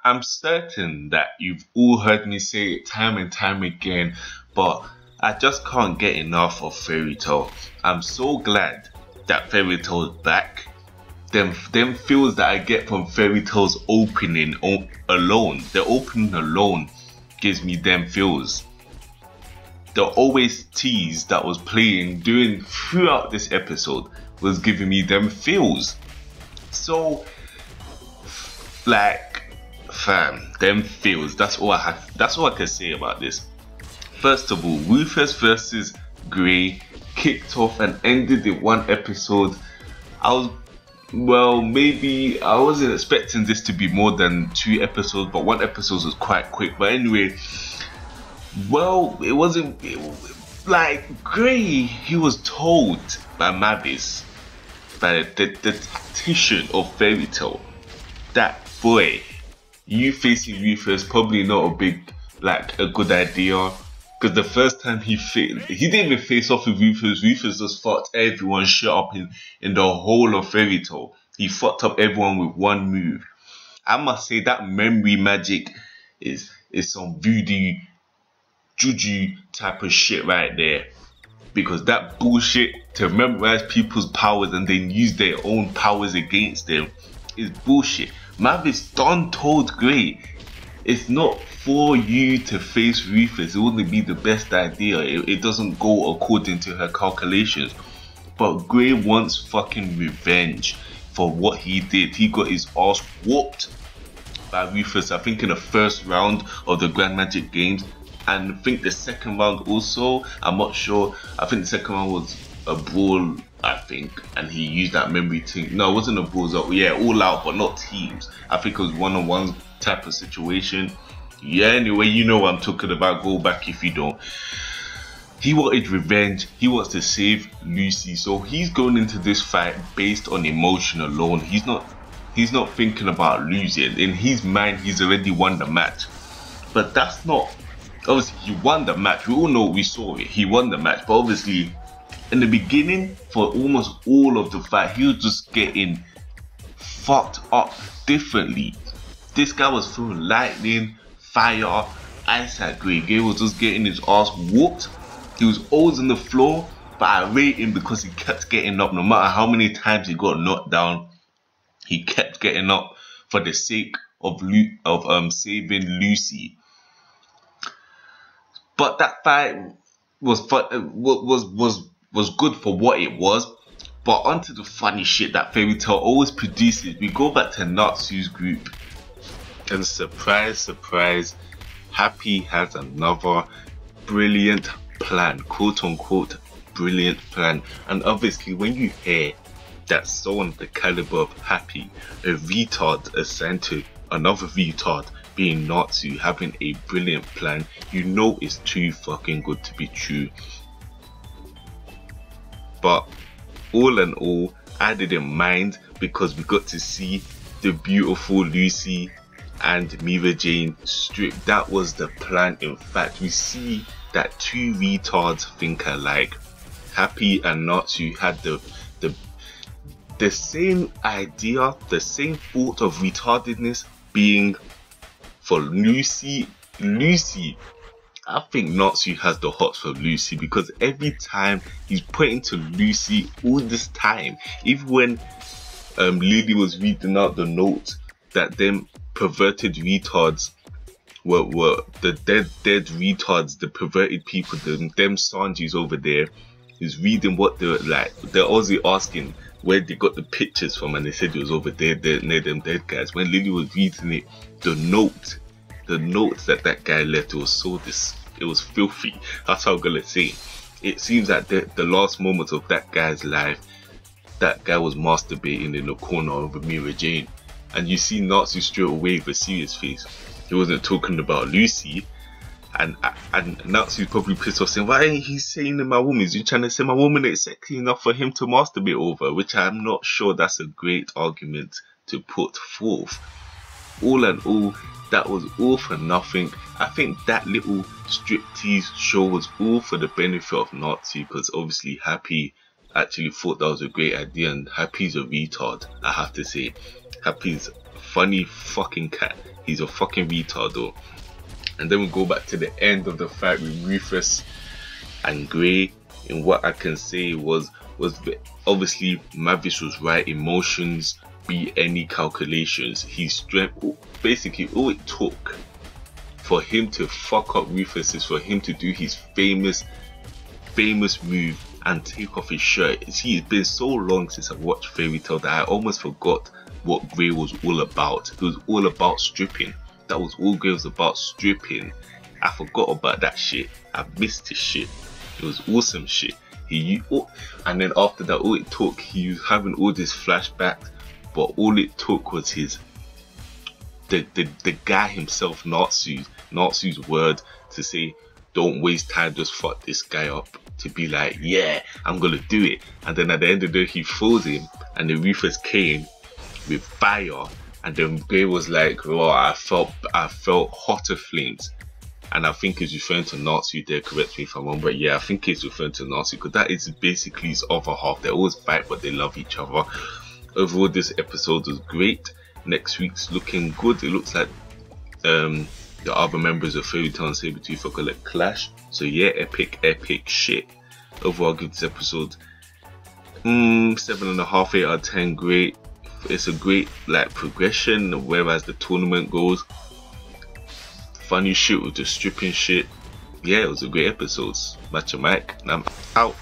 I'm certain that you've all heard me say it time and time again, but I just can't get enough of Fairy Tail. I'm so glad that Fairy Tail is back. Them feels that I get from Fairy Tail's opening alone, the opening alone gives me them feels. The OSTs that was playing throughout this episode was giving me them feels. So, like, fam, them feels. That's all I can say about this. First of all, Rufus versus Grey kicked off and ended in one episode. Maybe I wasn't expecting this to be more than 2 episodes, but 1 episode was quite quick. But anyway, like Grey, he was told by Mavis, by the tactician of Fairy Tail, that boy, you facing Rufus probably not a good idea. Because the first time he didn't even face off with Rufus. Rufus just fucked everyone shit up in the whole of Fairy Tail. He fucked up everyone with one move. I must say that memory magic is some voodoo, juju type of shit right there. Because that bullshit to memorize people's powers and then use their own powers against them is bullshit. Mavis done told Grey, it's not for you to face Rufus. It wouldn't be the best idea. It doesn't go according to her calculations. But Grey wants fucking revenge for what he did. He got his ass whooped by Rufus, I think in the first round of the Grand Magic Games. And I think the second round also, I'm not sure. I think the second round was a brawl, I think. And he used that memory thing. No, it wasn't a brawl. So yeah, all out, but not teams. I think it was one-on-one type of situation. Yeah, anyway, you know what I'm talking about. Go back if you don't. He wanted revenge. He wants to save Lucy. So he's going into this fight based on emotion alone. He's not thinking about losing. In his mind, he's already won the match. But that's not... Obviously, he won the match. We all know, we saw it. He won the match. But obviously, in the beginning, for almost all of the fight, he was just getting fucked up differently. This guy was throwing lightning, fire, ice at Grey. Grey was just getting his ass whooped. He was always on the floor, but I rate him because he kept getting up. No matter how many times he got knocked down, he kept getting up for the sake of saving Lucy. But that fight was good for what it was. But onto the funny shit that Fairy Tail always produces. We go back to Natsu's group. And surprise, surprise, Happy has another brilliant plan, quote unquote brilliant plan. And obviously when you hear that someone the caliber of Happy, a retard assigned to another retard being Natsu, having a brilliant plan, you know it's too fucking good to be true. But all in all, I didn't mind because we got to see the beautiful Lucy and Mira Jane strip. That was the plan. In fact, we see that 2 retards think alike. Happy and Natsu had the same idea, the same thought of retardedness being for Lucy. I think Natsu has the hots for Lucy because every time he's pointing to Lucy all this time, even when Lily was reading out the notes that them perverted retards were the dead retards, the perverted people, them Sanjis over there, is reading what they're like. They're also asking where they got the pictures from, and they said it was over there near them dead guys. When Lily was reading it, the notes that guy left, it was filthy. That's how I'm gonna say. It seems that the last moments of that guy's life, that guy was masturbating in the corner of Mira Jane. And you see Natsu straight away with a serious face. He wasn't talking about Lucy. And Natsu's probably pissed off saying, why ain't he saying to my woman? Is he trying to say my woman ain't sexy enough for him to masturbate over? Which I'm not sure that's a great argument to put forth. All in all, that was all for nothing. I think that little striptease show was all for the benefit of Natsu, because obviously Happy actually thought that was a great idea, and Happy's a retard, I have to say. Happy's a funny fucking cat. He's a fucking retard though. And then we go back to the end of the fight with Rufus and Grey. And what I can say was obviously Mavis was right. Emotions beat any calculations. His strength, basically all it took for him to fuck up Rufus is for him to do his famous move and take off his shirt. See, it's been so long since I watched Fairy Tail that I almost forgot what Grey was all about. It was all about stripping. That was all Grey was about, stripping. I forgot about that shit. I missed his shit. It was awesome shit. And then after that, all it took, he was having all this flashbacks, but all it took was the guy himself, Natsu's word to say, don't waste time, just fuck this guy up. To be like, yeah, I'm gonna do it. And then at the end of the day, he froze him, and the Rufus came with fire, and then Grey was like, oh, I felt hotter flames. And I think he's referring to Natsu there, correct me if I'm wrong, but yeah, I think he's referring to Natsu, because that is basically his other half. They always fight, but they love each other. Overall, this episode was great. Next week's looking good. It looks like the other members of Fairy Tail and Sabretooth are gonna clash. So yeah, epic shit. Overall, I'll give this episode 7.5, 8 out of 10. Great. It's a great like progression, whereas the tournament goes. Funny shit with the stripping shit. Yeah, it was a great episode. Matcha Mike, and I'm out.